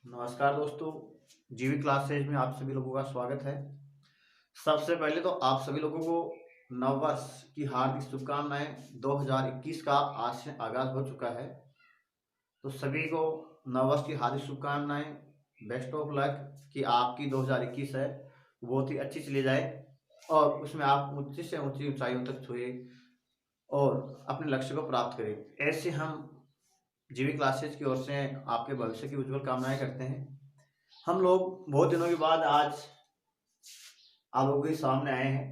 नमस्कार दोस्तों, जीवी क्लासेज में आप सभी लोगों का स्वागत है। सबसे पहले तो आप सभी लोगों को नववर्ष की हार्दिक शुभकामनाएं। 2021 का आज से आगाज हो चुका है, तो सभी को नववर्ष की हार्दिक शुभकामनाएं। बेस्ट ऑफ लक कि आपकी 2021 है बहुत ही अच्छी चली जाए और उसमें आप ऊंची से ऊंची ऊंचाइयों तक छुए और अपने लक्ष्य को प्राप्त करें। ऐसे हम जीवी क्लासेज की ओर से आपके भविष्य की उज्जवल कामनाएं करते हैं। हम लोग बहुत दिनों के बाद आज आप लोगों के सामने आए हैं।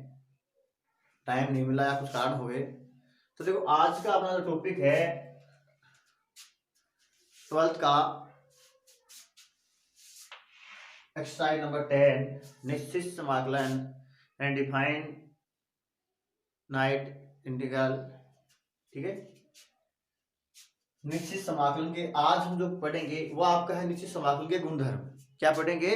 टाइम नहीं मिला या कुछ कारण हो गए, तो देखो आज का अपना जो टॉपिक है 12th का एक्सरसाइज नंबर 10 निश्चित समाकलन एंड डिफाइन नाइट इंटीग्रल। ठीक है, निश्चित समाकलन के आज हम जो पढ़ेंगे वो आपका है निश्चित समाकलन के गुणधर्म। क्या पढ़ेंगे?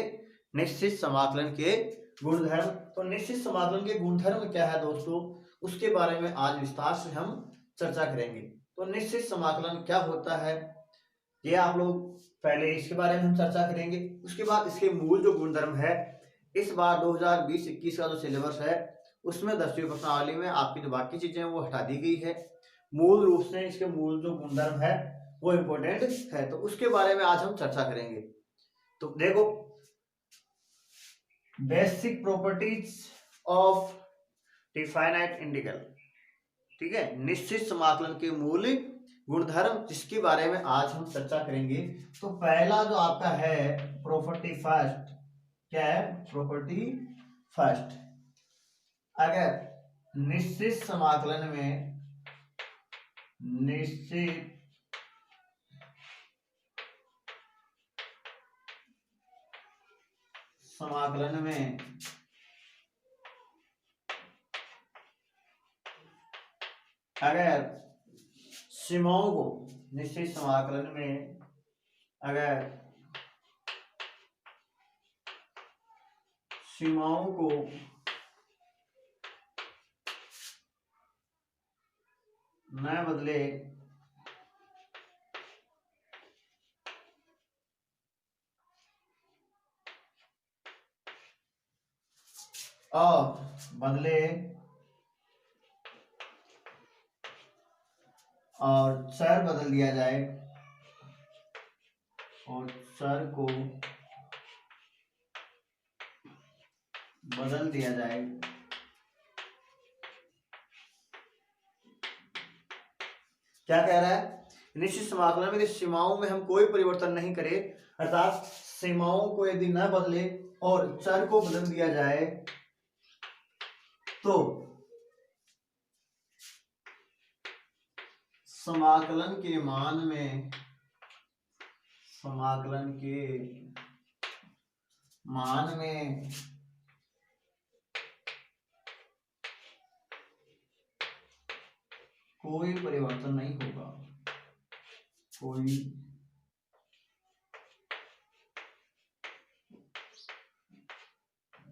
निश्चित समाकलन के गुणधर्म। तो निश्चित समाकलन के गुणधर्म क्या है दोस्तों, उसके बारे में आज विस्तार से हम चर्चा करेंगे। तो निश्चित समाकलन क्या होता है ये आप लोग पहले इसके बारे में हम चर्चा करेंगे। उसके बाद इसके मूल जो गुणधर्म है, इस बार 2020-21 का जो सिलेबस है उसमें 10वीं प्रश्नावली में आपकी जो बाकी चीजें वो हटा दी गई है। मूल रूप से इसके मूल जो गुणधर्म है वो इंपॉर्टेंट है, तो उसके बारे में आज हम चर्चा करेंगे। तो देखो, basic properties of definite integral. ठीक है, निश्चित समाकलन के मूल गुणधर्म जिसके बारे में आज हम चर्चा करेंगे। तो पहला जो आपका है प्रॉपर्टी फर्स्ट, क्या है? Property first. अगर निश्चित समाकलन में अगर सीमाओं को निश्चित समाकलन में अगर सीमाओं को न बदले और चर बदल दिया जाए और चर को बदल दिया जाए, क्या कह रहा है? निश्चित समाकलन में सीमाओं में हम कोई परिवर्तन नहीं करें, अर्थात सीमाओं को यदि न बदले और चर को बदल दिया जाए तो समाकलन के मान में कोई परिवर्तन नहीं होगा, कोई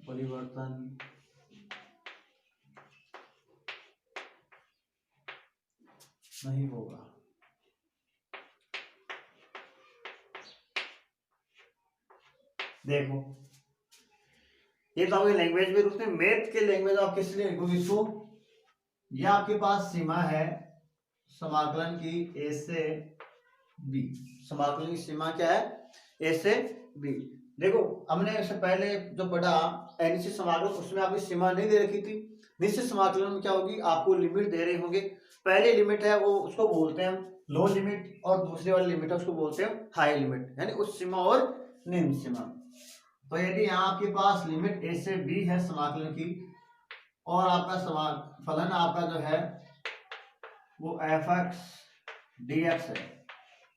परिवर्तन नहीं होगा। देखो, ये तो आपकी लैंग्वेज में रूप में, मैथ के लैंग्वेज आप किस लिए लिखोगे इसको? यह आपके पास सीमा है समाकलन की ए से बी। समाकलन की सीमा क्या है? ए से बी। देखो, हमने इससे पहले जो पढ़ा निश्चित समाकलन, उसमें आपकी सीमा नहीं दे रखी थी। निश्चित समाकलन में क्या होगी, आपको लिमिट दे रहे होंगे। पहली लिमिट है वो उसको बोलते हैं हम लो लिमिट, और दूसरी वाली लिमिट है उसको बोलते हैं हाई लिमिट, यानी उच्च सीमा और निम्न सीमा। तो यदि यहाँ आपके पास लिमिट ए से बी है समाकलन की, और आपका फलन आपका जो है वो एफ एक्स डी एक्स है,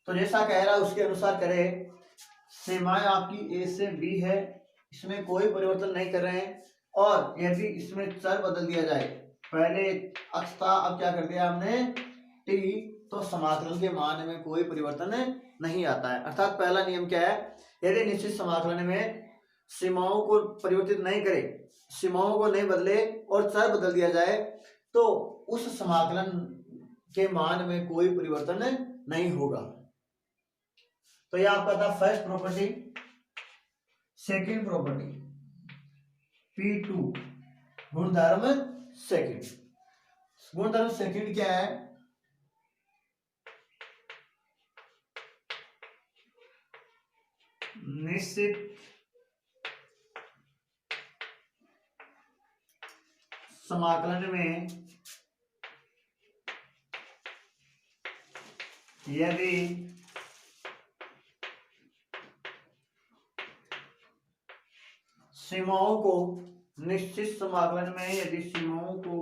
तो जैसा कह रहा है उसके अनुसार करें। सीमाएं आपकी ए से बी है, इसमें कोई परिवर्तन नहीं कर रहे हैं, और यदि इसमें चर बदल दिया जाए, पहले अक्ष था अब क्या कर दिया हमने टी, तो समाकलन के मान में कोई परिवर्तन नहीं आता है। अर्थात पहला नियम क्या है, यदि निश्चित समाकलन में सीमाओं को परिवर्तित नहीं करे, सीमाओं को नहीं बदले और चर बदल दिया जाए, तो उस समाकलन के मान में कोई परिवर्तन नहीं होगा। तो यह आपका था first property. Second property P2 गुणधर्म सेकंड। गुणधर्म सेकंड क्या है? निश्चित समाकलन में यदि सीमाओं को, निश्चित समाकलन में यदि सीमाओं को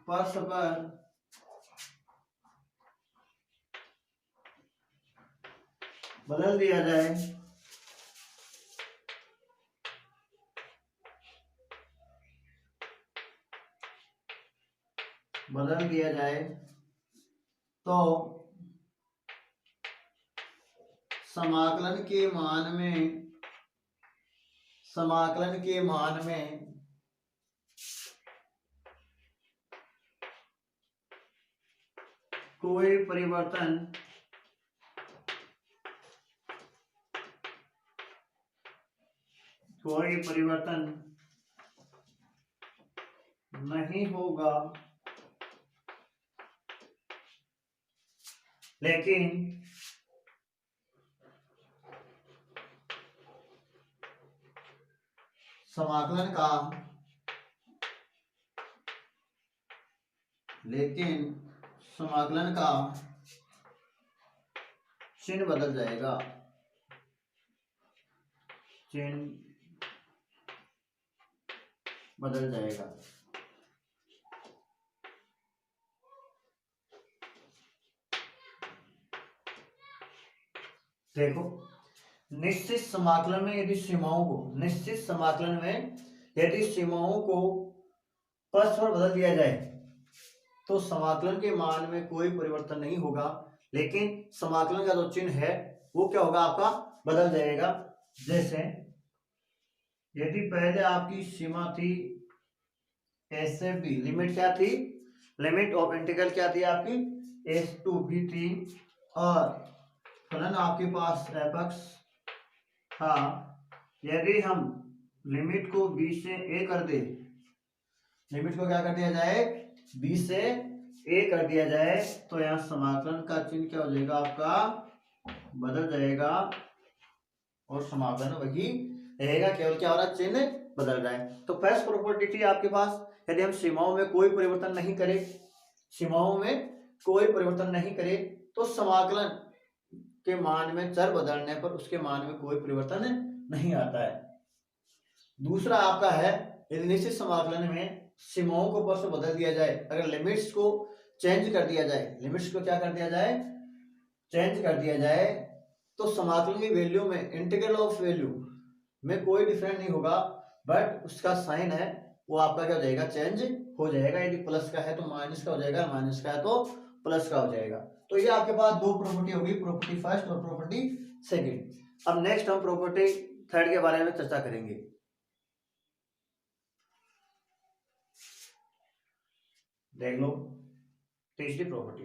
परस्पर बदल दिया जाए तो समाकलन के मान में कोई परिवर्तन नहीं होगा, लेकिन समाकलन का चिन्ह बदल जाएगा। देखो, निश्चित समाकलन में यदि सीमाओं को परस्पर बदल दिया जाए तो समाकलन के मान में कोई परिवर्तन नहीं होगा, लेकिन समाकलन का जो चिन्ह है वो क्या होगा? आपका बदल जाएगा। जैसे यदि पहले आपकी सीमा थी a से b, लिमिट क्या थी? लिमिट ऑफ इंटीग्रल क्या थी आपकी? a to b थी, और फलन आपके पास f(x) था। यदि हम लिमिट को b से a कर दे, लिमिट को क्या कर दिया जाए? b से a कर दिया जाए, तो यहाँ समाकलन का चिन्ह क्या हो जाएगा? आपका बदल जाएगा, और समाकलन वही रहेगा, केवल क्या हो रहा है? चिन्ह बदल रहा है। तो फर्स्ट प्रॉपर्टी थी आपके पास, यदि हम सीमाओं में कोई परिवर्तन नहीं करें, तो समाकलन के मान में चर बदलने पर उसके मान में कोई परिवर्तन नहीं आता है। दूसरा आपका है, यदि निश्चित समाकलन में सीमाओं को परस्पर बदल दिया जाए, अगर लिमिट्स को चेंज कर दिया जाए, चेंज कर दिया जाए, तो समाकलन की वैल्यू में, इंटीग्रल ऑफ वैल्यू में कोई डिफरेंस नहीं होगा, बट उसका साइन है वो आपका क्या हो जाएगा? चेंज हो जाएगा। यदि प्लस का है तो माइनस का हो जाएगा, माइनस का है तो प्लस का हो जाएगा। तो ये आपके पास दो प्रॉपर्टी होगी, प्रॉपर्टी फर्स्ट और प्रॉपर्टी सेकंड। अब नेक्स्ट हम प्रॉपर्टी थर्ड के बारे में चर्चा करेंगे। देख लो तीसरी प्रॉपर्टी,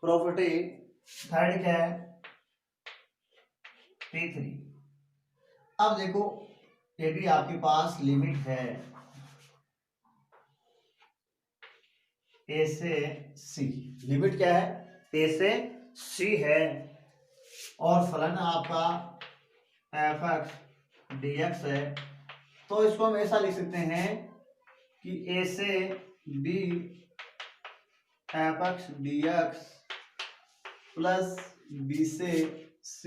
प्रॉपर्टी थर्ड क्या है? P3। अब देखो, यदि आपके पास लिमिट है a से c, लिमिट क्या है? a से c है, और फलन आपका f(x) dx है, तो इसको हम ऐसा लिख सकते हैं कि a से b f(x) dx plus b से c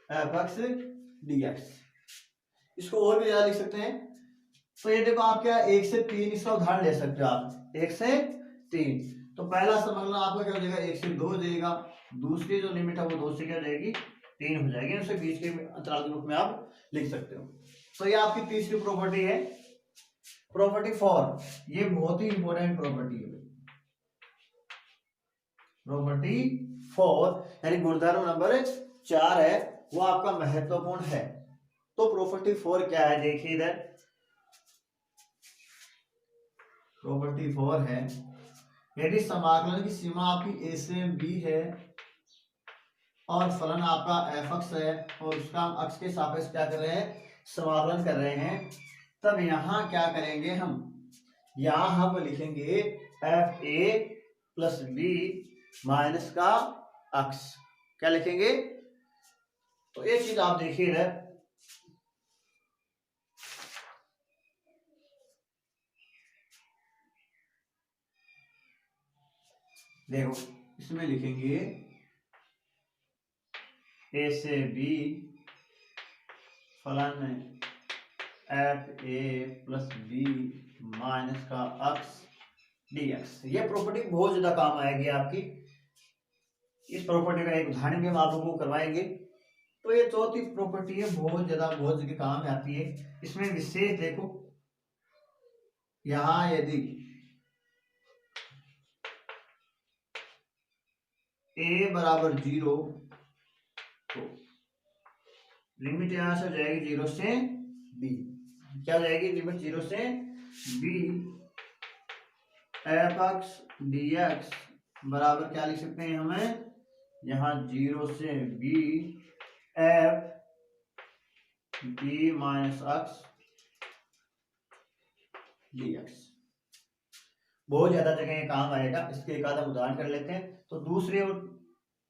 f(x) dx। इसको और भी ज्यादा लिख सकते हैं। तो ये देखो, आप क्या 1 से 3 इसका उदाहरण ले सकते हो आप, 1 से 3। तो पहला समाकलन आपका क्या हो जाएगा? 1 से 2 हो जाएगा, दूसरी जो लिमिट है वो 2 से क्या हो जाएगी? 3 हो जाएगी। उसे बीच के अंतराल के रूप में आप लिख सकते हो। तो ये आपकी तीसरी प्रॉपर्टी है। प्रॉपर्टी 4, ये बहुत ही इंपॉर्टेंट प्रॉपर्टी है। प्रॉपर्टी 4 यानी गुणधर्म नंबर 4 है वो आपका महत्वपूर्ण है। तो प्रॉपर्टी 4 क्या है, देखिए इधर प्रॉपर्टी 4 है, यदि समाकलन की सीमा आपकी a से b है और फलन आपका f(x) है और उसका हम अक्ष के सापेक्ष क्या कर रहे हैं, समाकलन कर रहे हैं, तब यहाँ क्या करेंगे हम, यहाँ हम लिखेंगे fa प्लस b माइनस का अक्ष, क्या लिखेंगे। तो एक चीज आप देखिए इधर, देखो इसमें लिखेंगे a से b फलन fa प्लस b माइनस का अक्ष dx। ये प्रॉपर्टी बहुत ज्यादा काम आएगी आपकी, इस प्रॉपर्टी का एक उदाहरण भी हम आप लोगों को करवाएंगे। तो ये चौथी प्रॉपर्टी है, बहुत जगह काम में आती है। इसमें विशेष देखो, यहां यदि a बराबर 0 तो लिमिट यहां से हो जाएगी 0 से b, क्या हो जाएगी लिमिट 0 से b f(x) dx बराबर क्या लिख सकते हैं हमें, यहाँ 0 से b f b minus x dx। बहुत ज्यादा जगह ये काम आएगा, इसके एक आधा उदाहरण कर लेते हैं। तो दूसरी और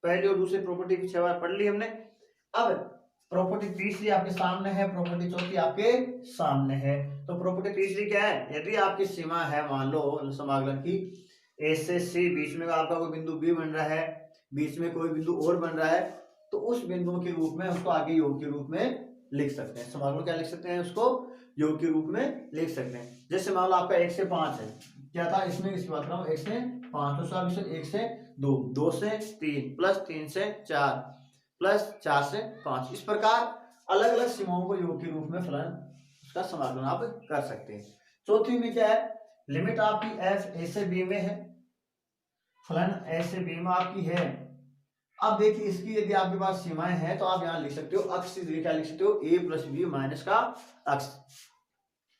पहली और दूसरी प्रॉपर्टी की 6 बार पढ़ ली हमने। अब प्रॉपर्टी तीसरी आपके सामने है, प्रॉपर्टी चौथी आपके सामने है। तो प्रॉपर्टी तीसरी क्या है, यदि आपकी सीमा है मान लो समाकलन की a से c, बीच में आपका कोई बिंदु b बन रहा है, बीच में कोई बिंदु और बन रहा है, तो उस बिंदु के रूप में उसको आगे योग के रूप में लिख सकते हैं। समाकलन क्या लिख सकते हैं, उसको योग के रूप में लिख सकते हैं। जैसे मान लो आपका 1 से 5 है, क्या था इसमें, इसकी बात कर रहा हूँ 1 से 5, तो साहब इसे 1 से 2, 2 से 3 प्लस 3 से 4 प्लस 4 से 5, इस प्रकार अलग अलग सीमाओं को योग के रूप में फलन उसका समाकलन आप कर सकते हैं। चौथी में क्या है, लिमिट आपकी f a से b में है, फलन a से b में आपकी है। अब देखिए इसकी यदि आपके पास सीमाएं हैं तो आप यहाँ लिख सकते हो अक्ष से क्या लिख सकते हो, a प्लस बी माइनस का अक्ष।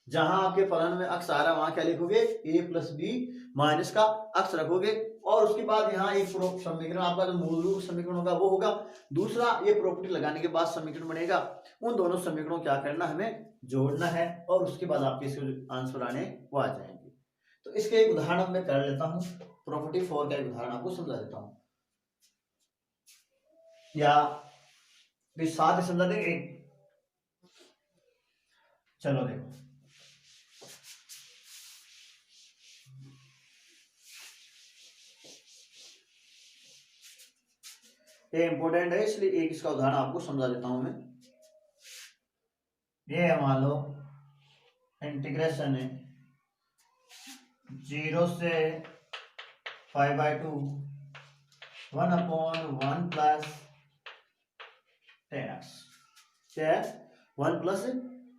जहां आपके फलन में अक्ष आ रहा है वहां क्या लिखोगे, a प्लस बी माइनस का अक्ष रखोगे, और उसके बाद यहाँ एक समीकरण आपका जो मूल रूप समीकरण होगा वो होगा, दूसरा ये प्रॉपर्टी लगाने के बाद समीकरण बनेगा। उन दोनों समीकरणों को क्या करना, हमें जोड़ना है, और उसके बाद आपके इसके आंसर आने वो आ जाएंगे। तो इसके एक उदाहरण मैं कर लेता हूँ, प्रॉपर्टी 4 का एक उदाहरण आपको समझा देता हूँ, या साथ ही समझा देंगे। चलो देखो, ये इंपॉर्टेंट है इसलिए एक इसका उदाहरण आपको समझा देता हूं मैं। ये है मान लो इंटीग्रेशन है 0 से 5/2 1/1 प्लस 10x, क्या है 1 प्लस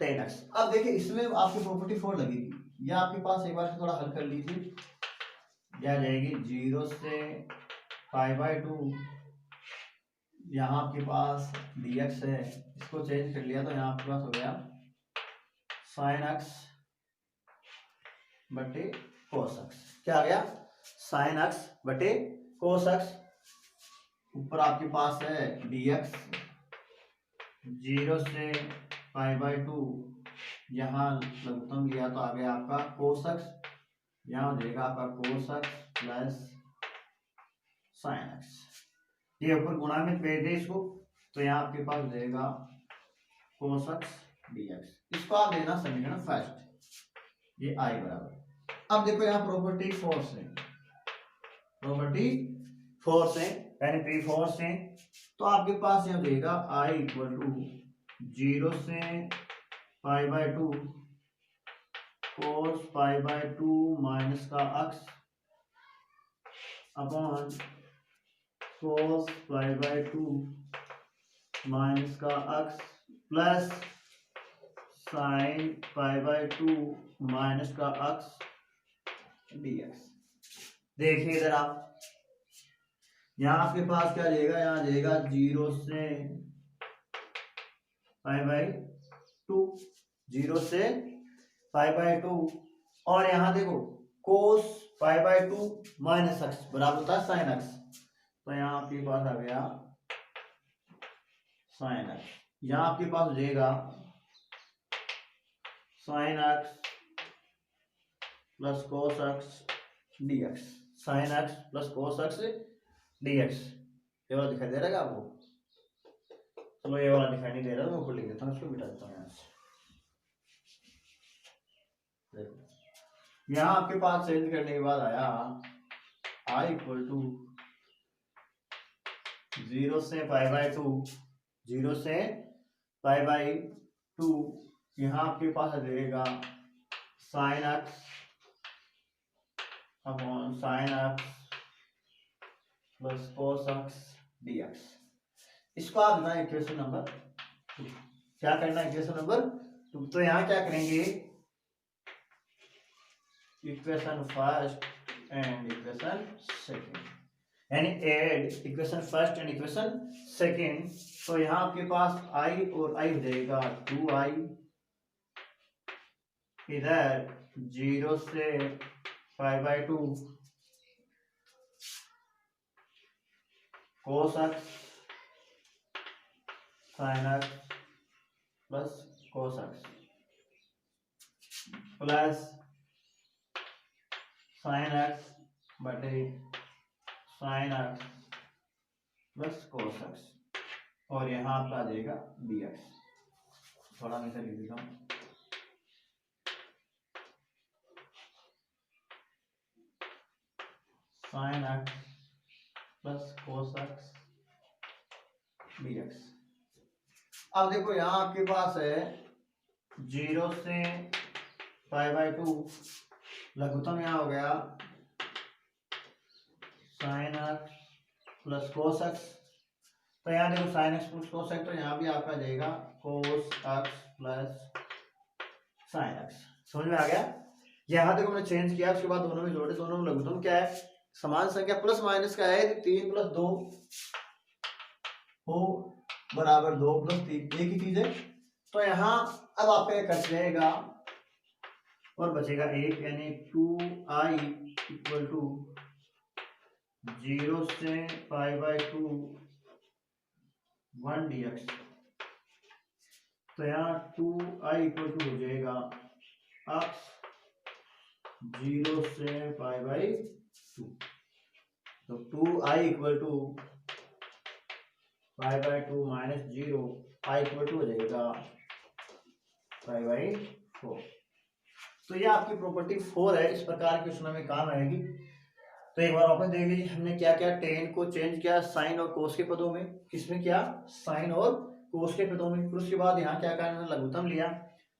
10x। अब देखिए इसमें आपकी प्रॉपर्टी 4 लगेगी, या आपके पास एक बार से थोड़ा हल कर लीजिए, यह आ जाएगी 0 से 5/2, यहाँ आपके पास dx है, इसको चेंज कर लिया तो यहाँ आपके पास हो गया sin x बटे cos x, क्या आ गया sin x बटे cos x। ऊपर आपके पास है dx 0 से 5/2, यहाँ लघुत्तम लिया तो आ गया आपका cos x, यहाँ हो जाएगा आपका cos x plus sin x। ये ऊपर गुणा में भेज दे इसको, तो यहाँ आपके पास देगा cos x dx। इसको आप देना समीकरण फर्स्ट, ये i बराबर। अब देखो यहाँ प्रॉपर्टी 4 से, प्रॉपर्टी 4 से यानी P4 से, तो आपके पास यहाँ देगा i इक्वल टू 0 से 5/2 cos 5/2 माइनस का अक्ष अपॉन cos 5/2 माइनस का अक्ष प्लस sin 5/2 माइनस का अक्ष dx। देखिए इधर आप, यहाँ आपके पास क्या जाएगा, यहाँ जाएगा 0 से π/2, 0 से π/2, और यहाँ देखो cos π/2 माइनस x बराबर होता है sin x, तो यहाँ आपके पास आ गया sin x। यहाँ आपके पास हो जाएगा sin x plus cos x dx, sin x plus cos x dx। ये वाला दिखाई दे रहा है क्या आपको? चलो ये वाला दिखाई नहीं दे रहा, तो मैं ऊपर लिख देता हूँ, इसको मिटा देता हूँ यहाँ से। यहाँ आपके पास चेंज करने के बाद आया i इक्वल टू 0 से π/2, 0 से π/2, यहाँ आपके पास आ जाएगा sin x upon sin x plus cos x dx। इसको आप ना इक्वेशन नंबर 2, क्या करना है इक्वेशन नंबर 2, तो यहाँ क्या करेंगे, equation first and equation second, यानी add equation first and equation second. तो यहाँ आपके पास i और i हो जाएगा 2i, इधर 0 से π/2 cos x sin x plus cos x plus sin x बटे sin x plus cos x, और यहाँ आपका आ जाएगा dx। थोड़ा मैं इसे लिख देता हूँ, sin x plus cos x dx। अब देखो यहाँ आपके पास है 0 से π/2, लघुत्तम यहाँ हो गया sin x plus cos x, तो यहाँ देखो sin x plus cos x, तो यहाँ भी आपका जाएगा cos x plus sin x। समझ में आ गया? यहाँ देखो मैंने चेंज किया, उसके बाद दोनों में जोड़े, दोनों में लघुत्तम क्या है, समान संख्या प्लस माइनस का है, 3 + 2 हो बराबर 2 + 3, एक ही चीज है। तो यहाँ अब आप कट जाएगा और बचेगा 1, यानी 2i इक्वल टू 0 से π/2 1 dx। तो यहाँ 2i इक्वल टू हो जाएगा x 0 से π/2, तो 2i equal to π/2 minus 0, i equal to हो जाएगा π/4। तो ये आपकी प्रॉपर्टी 4 है, इस प्रकार की क्वेश्चन में काम आएगी। तो एक बार वापस देख लीजिए, हमने क्या क्या टेन को चेंज किया साइन और कोस के पदों में, किसमें किया, साइन और कोस के पदों में। फिर उसके बाद यहाँ क्या करना, लघुत्तम लिया,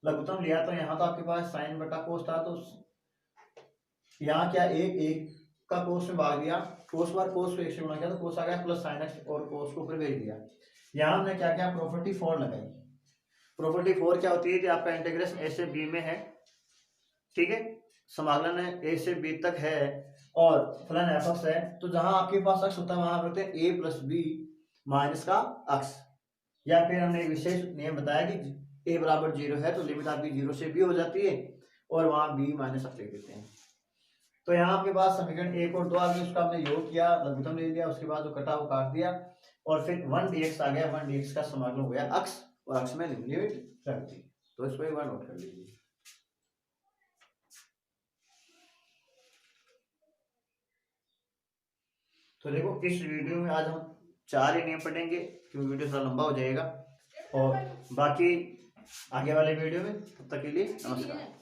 लघुत्तम लिया तो यहाँ तो आपके पास साइन बटा कोस था, तो यहाँ क्या एक का कोस में भाग दिया, कोस बार कोस को 1 से गुणा किया तो कोस आ गया, प्लस साइन एक्स और कोस को ऊपर भेज दिया। यहाँ हमने क्या क्या प्रॉपर्टी 4 लगाई। प्रॉपर्टी 4 क्या होती है कि आपका इंटीग्रेशन ए से बी में है, ठीक है, समाकलन ए से बी तक है और फलन एफ एक्स है, तो जहां आपके पास एक्स होता है वहां करते हैं ए प्लस बी माइनस का एक्स, या फिर हमने एक विशेष नियम बताया कि ए बराबर 0 है तो लिमिट आपकी 0 से बी हो जाती है और वहां बी माइनस एक्स लिख देते हैं। तो यहाँ आपके पास समीकरण 1 और 2 आ गई, उसका हमने योग किया, लघुत्तम ले लिया, उसके बाद जो कटा वो काट दिया और फिर 1 dx आ गया, 1 dx का समाकलन हो गया एक्स और एक्स में लिमिट रख दी। तो इसको एक बार नोट कर लीजिए। तो देखो इस वीडियो में आज हम 4 ही नियम पढ़ेंगे क्योंकि वीडियो थोड़ा लंबा हो जाएगा, और बाकी आगे वाले वीडियो में। तब तक के लिए नमस्कार।